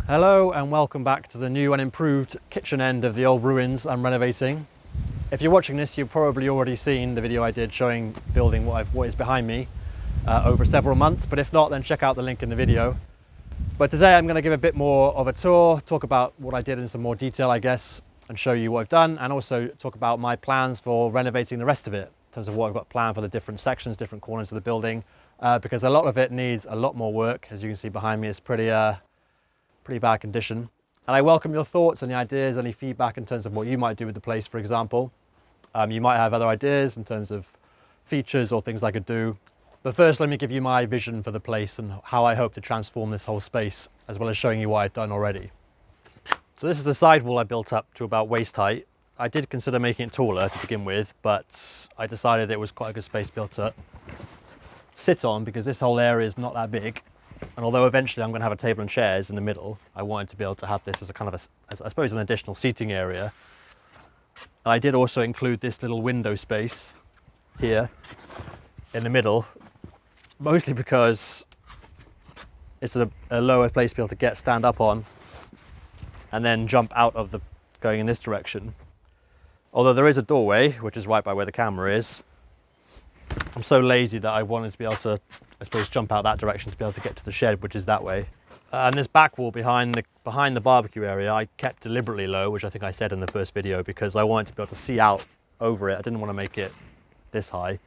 Hello and welcome back to the new and improved kitchen end of the old ruins I'm renovating. If you're watching this, you've probably already seen the video I did showing building what is behind me over several months, but if not, then check out the link in the video. But today I'm going to give a bit more of a tour, talk about what I did in some more detail, I guess, and show you what I've done, and also talk about my plans for renovating the rest of it, in terms of what I've got planned for the different sections, different corners of the building, because a lot of it needs a lot more work. As you can see behind me, it's pretty bad condition. And I welcome your thoughts, any ideas, any feedback in terms of what you might do with the place, for example. You might have other ideas in terms of features or things I could do. But first, let me give you my vision for the place and how I hope to transform this whole space, as well as showing you what I've done already. So this is the side wall I built up to about waist height. I did consider making it taller to begin with, but I decided it was quite a good space built to sit on because this whole area is not that big. And although eventually I'm going to have a table and chairs in the middle, I wanted to be able to have this as a kind of I suppose an additional seating area. And I did also include this little window space here in the middle, mostly because it's a lower place to be able to stand up on and then jump out of going in this direction. Although there is a doorway, which is right by where the camera is, I'm so lazy that I wanted to be able to, I suppose, jump out that direction to be able to get to the shed, which is that way. And this back wall behind the barbecue area, I kept deliberately low, which I think I said in the first video, because I wanted to be able to see out over it. I didn't want to make it this high.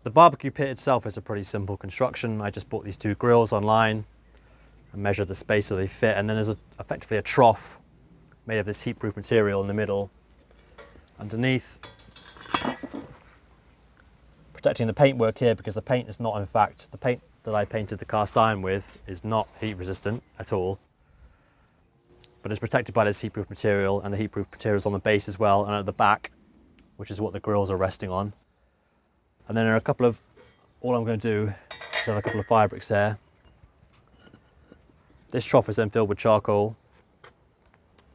The barbecue pit itself is a pretty simple construction. I just bought these two grills online and measured the space so they fit. And then there's effectively a trough made of this heat-proof material in the middle. Underneath, protecting the paintwork here, because the paint is not, in fact, the paint that I painted the cast iron with is not heat resistant at all, but it's protected by this heat-proof material, and the heat-proof material is on the base as well, and at the back, which is what the grills are resting on. And then there are all I'm going to do is have a couple of fire bricks there. This trough is then filled with charcoal,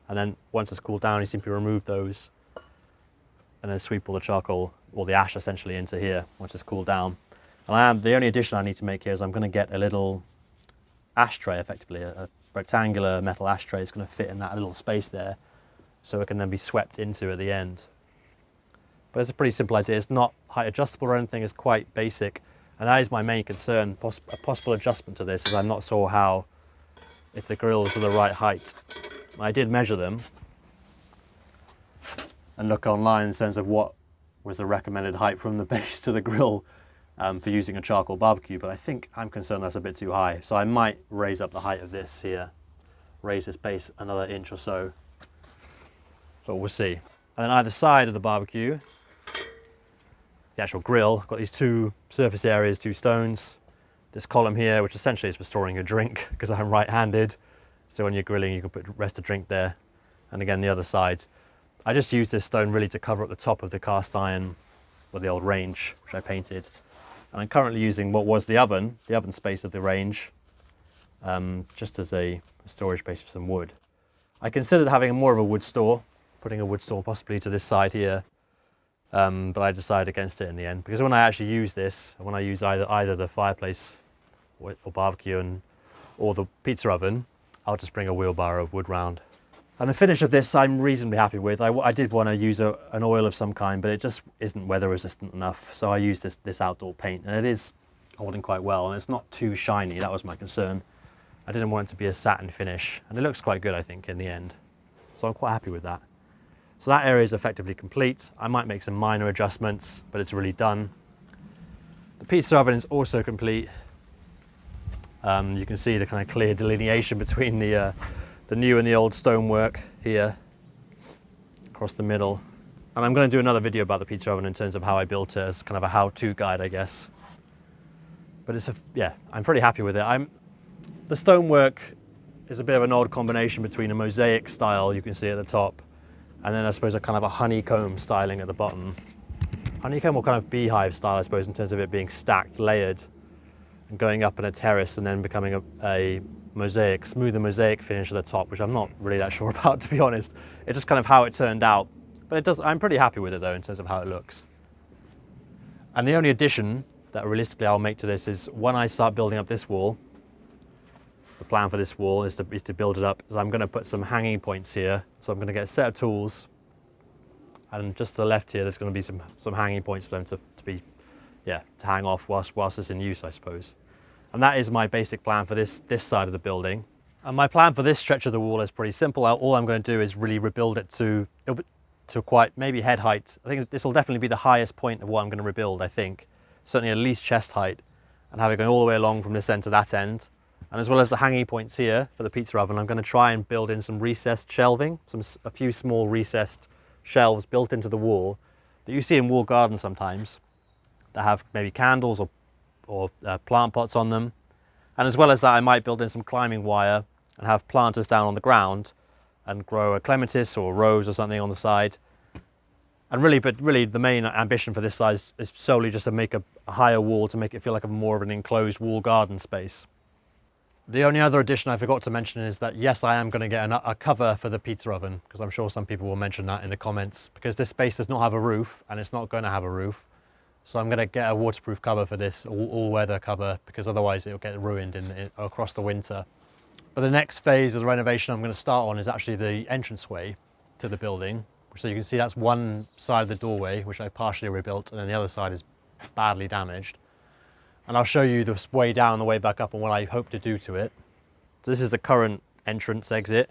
and then once it's cooled down, you simply remove those and then sweep all the charcoal, or the ash essentially, into here once it's cooled down. And the only addition I need to make here is I'm going to get a little ashtray, effectively, a rectangular metal ashtray. It's going to fit in that little space there, so it can then be swept into at the end. But it's a pretty simple idea. It's not height adjustable or anything, it's quite basic. And that is my main concern. A possible adjustment to this is I'm not sure if the grills are the right height. I did measure them and look online in terms of what was the recommended height from the base to the grill for using a charcoal barbecue, but I think I'm concerned that's a bit too high. So I might raise up the height of this here, raise this base another inch or so, but we'll see. And then either side of the barbecue, the actual grill, I've got these two surface areas, two stones, this column here, which essentially is for storing your drink, because I'm right-handed, so when you're grilling you can rest a drink there. And again, the other side, I just used this stone really to cover up the top of the cast iron, or the old range, which I painted. And I'm currently using what was the oven space of the range, just as a storage space for some wood. I considered having more of a wood store, putting a wood store possibly to this side here, but I decided against it in the end, because when I actually use this, when I use either the fireplace or barbecue or the pizza oven, I'll just bring a wheelbarrow of wood round. And the finish of this I'm reasonably happy with. I did want to use an oil of some kind, but it just isn't weather resistant enough. So I used this outdoor paint, and it is holding quite well, and it's not too shiny. That was my concern. I didn't want it to be a satin finish, and it looks quite good, I think, in the end. So I'm quite happy with that. So that area is effectively complete. I might make some minor adjustments, but it's really done. The pizza oven is also complete. You can see the kind of clear delineation between the new and the old stonework here across the middle. And I'm going to do another video about the pizza oven in terms of how I built it, as kind of a how-to guide, I guess. But yeah, I'm pretty happy with it. The stonework is a bit of an odd combination between a mosaic style, you can see at the top, and then I suppose a kind of a honeycomb styling at the bottom. Honeycomb, or kind of beehive style, I suppose, in terms of it being stacked, layered, and going up in a terrace and then becoming a mosaic, smoother mosaic finish at the top, which I'm not really that sure about, to be honest. It's just kind of how it turned out. But I'm pretty happy with it though, in terms of how it looks. And the only addition that realistically I'll make to this is when I start building up this wall, plan for this wall is to build it up. So I'm going to put some hanging points here. So I'm going to get a set of tools, and just to the left here, there's going to be some hanging points for them to hang off whilst it's in use, I suppose. And that is my basic plan for this side of the building. And my plan for this stretch of the wall is pretty simple. All I'm going to do is really rebuild it to quite maybe head height. I think this will definitely be the highest point of what I'm going to rebuild, I think. Certainly at least chest height, and have it going all the way along from this end to that end. And as well as the hanging points here for the pizza oven, I'm going to try and build in some recessed shelving, a few small recessed shelves built into the wall that you see in wall gardens sometimes, that have maybe candles or plant pots on them. And as well as that, I might build in some climbing wire and have planters down on the ground and grow a clematis or a rose or something on the side. And really the main ambition for this side is solely just to make a higher wall, to make it feel like more of an enclosed wall garden space. The only other addition I forgot to mention is that yes, I am going to get a cover for the pizza oven, because I'm sure some people will mention that in the comments, because this space does not have a roof and it's not going to have a roof. So I'm going to get a waterproof cover for this, all-weather cover, because otherwise it'll get ruined across the winter. But the next phase of the renovation I'm going to start on is actually the entranceway to the building. So you can see that's one side of the doorway, which I partially rebuilt, and then the other side is badly damaged. And I'll show you the way down and the way back up and what I hope to do to it. So this is the current entrance exit,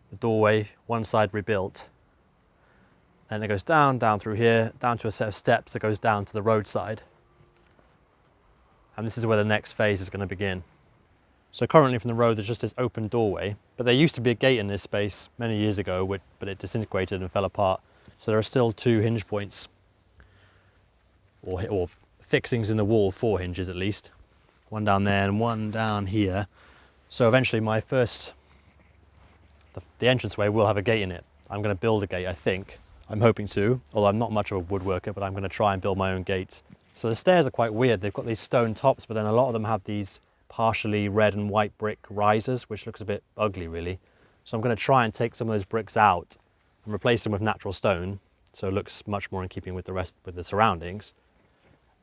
the doorway, one side rebuilt. And it goes down through here, down to a set of steps that goes down to the roadside. And this is where the next phase is going to begin. So currently from the road there's just this open doorway, but there used to be a gate in this space many years ago, but it disintegrated and fell apart. So there are still 2 hinge points, or fixings in the wall, 4 hinges at least. One down there and one down here. So eventually the entranceway will have a gate in it. I'm going to build a gate, I think. I'm hoping to, although I'm not much of a woodworker, but I'm going to try and build my own gates. So the stairs are quite weird. They've got these stone tops, but then a lot of them have these partially red and white brick risers, which looks a bit ugly really. So I'm going to try and take some of those bricks out and replace them with natural stone, so it looks much more in keeping with the surroundings.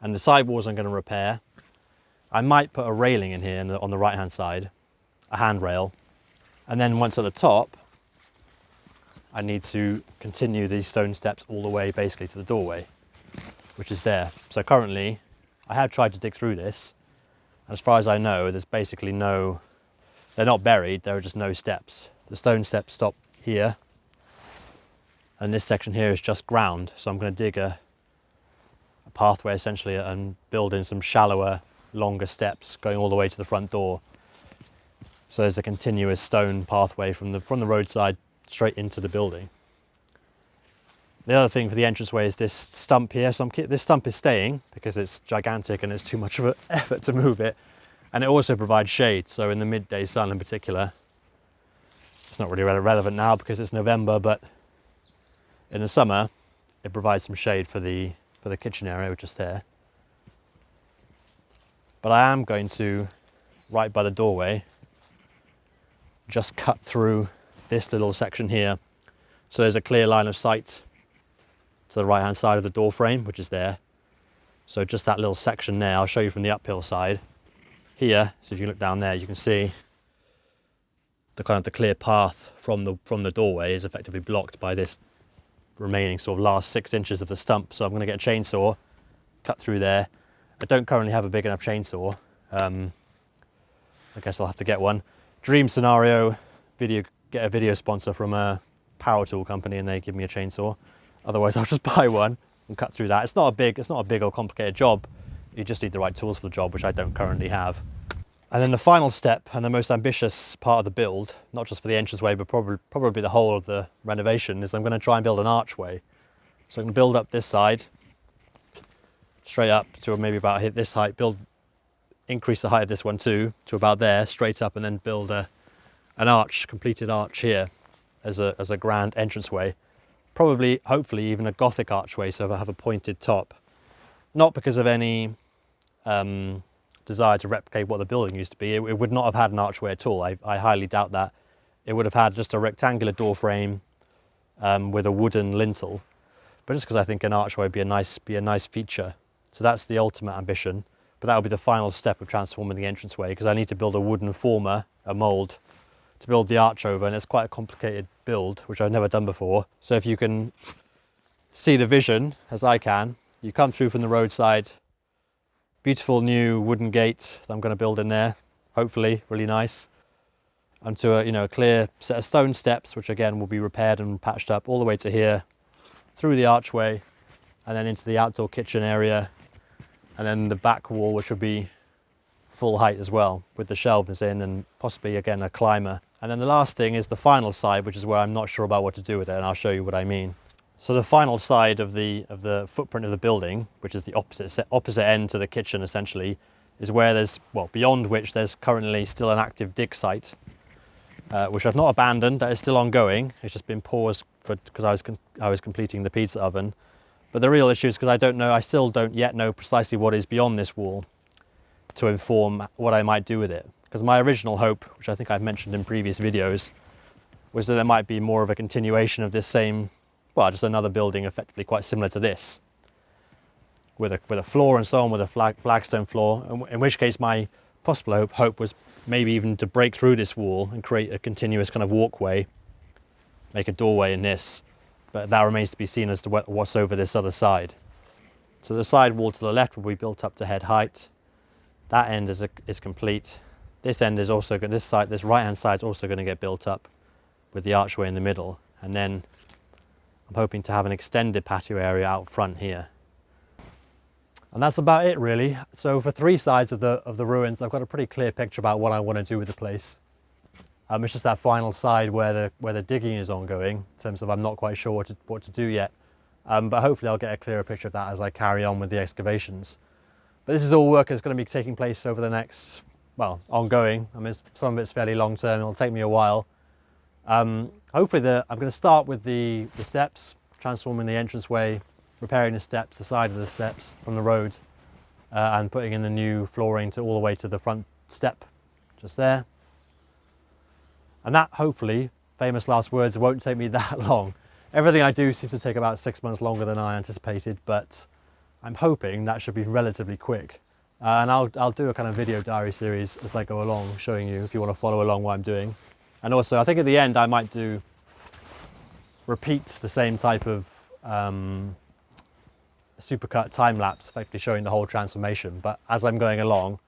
And the sidewalls I'm going to repair. I might put a railing in here on the right hand side, a handrail, and then once at the top I need to continue these stone steps all the way basically to the doorway, which is there. So currently I have tried to dig through this. As far as I know, there's basically they're not buried, there are just no steps. The stone steps stop here, and this section here is just ground. So I'm going to dig a pathway essentially and build in some shallower, longer steps going all the way to the front door. So there's a continuous stone pathway from the roadside straight into the building. The other thing for the entranceway is this stump here. So this stump is staying because it's gigantic and it's too much of an effort to move it. And it also provides shade. So in the midday sun in particular, it's not really relevant now because it's November, but in the summer, it provides some shade for the kitchen area, which is there. But I am going to, right by the doorway, just cut through this little section here. So there's a clear line of sight to the right hand side of the door frame, which is there. So just that little section there, I'll show you from the uphill side. Here, so if you look down there, you can see the clear path from the doorway is effectively blocked by this remaining sort of last 6 inches of the stump. So I'm going to get a chainsaw, cut through there. I don't currently have a big enough chainsaw. I guess I'll have to get one. Dream scenario, get a video sponsor from a power tool company and they give me a chainsaw. Otherwise I'll just buy one and cut through that. It's not a big or complicated job. You just need the right tools for the job, which I don't currently have. And then the final step and the most ambitious part of the build, not just for the entranceway, but probably the whole of the renovation, is I'm going to try and build an archway. So I'm going to build up this side, straight up to maybe about this height, increase the height of this one too, to about there, straight up, and then build an arch, completed arch here as a grand entranceway. Probably, hopefully, even a Gothic archway, so I have a pointed top. Not because of any desire to replicate what the building used to be. It would not have had an archway at all. I highly doubt that. It would have had just a rectangular door frame with a wooden lintel. But just because I think an archway would be a nice feature. So that's the ultimate ambition. But that will be the final step of transforming the entranceway, because I need to build a wooden former, a mould, to build the arch over, and it's quite a complicated build, which I've never done before. So if you can see the vision, as I can, you come through from the roadside, beautiful new wooden gate that I'm going to build in there, hopefully really nice, onto a, a clear set of stone steps, which again will be repaired and patched up all the way to here, through the archway, and then into the outdoor kitchen area, and then the back wall, which will be full height as well, with the shelves in and possibly again a climber. And then the last thing is the final side, which is where I'm not sure about what to do with it, and I'll show you what I mean. So the final side of the footprint of the building, which is the opposite end to the kitchen essentially, is where there's, well, beyond which there's currently still an active dig site, which I've not abandoned. That is still ongoing. It's just been paused because I was completing the pizza oven. But the real issue is because I still don't yet know precisely what is beyond this wall to inform what I might do with it. Because my original hope, which I think I've mentioned in previous videos, was that it might be more of a continuation of this same, well, just another building effectively quite similar to this, with a floor and so on, with a flagstone floor, in which case my possible hope was maybe even to break through this wall and create a continuous kind of walkway, make a doorway in this, but that remains to be seen as to what's over this other side. So the side wall to the left will be built up to head height. That end is complete. This end is also going, this right hand side is also going to get built up with the archway in the middle, and then I'm hoping to have an extended patio area out front here. And that's about it really. So for 3 sides of the ruins, I've got a pretty clear picture about what I want to do with the place. It's just that final side where the digging is ongoing, in terms of I'm not quite sure what to do yet. But hopefully I'll get a clearer picture of that as I carry on with the excavations. But this is all work that's going to be taking place over the next, well, ongoing. I mean, some of it's fairly long term, it'll take me a while. Hopefully I'm going to start with the steps, transforming the entranceway, repairing the steps, the side of the steps from the road, and putting in the new flooring all the way to the front step, just there. And that, hopefully, famous last words, won't take me that long. Everything I do seems to take about 6 months longer than I anticipated, but I'm hoping that should be relatively quick. And I'll do a kind of video diary series as I go along, showing you if you want to follow along what I'm doing. And also, I think at the end I might repeat the same type of supercut time lapse, effectively showing the whole transformation. But as I'm going along,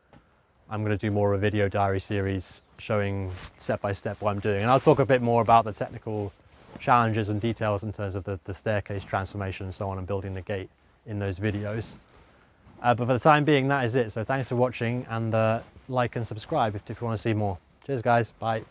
I'm going to do more of a video diary series showing step by step what I'm doing. And I'll talk a bit more about the technical challenges and details in terms of the staircase transformation and so on, and building the gate in those videos. But for the time being, that is it. So thanks for watching, and like and subscribe if you want to see more. Cheers guys, bye.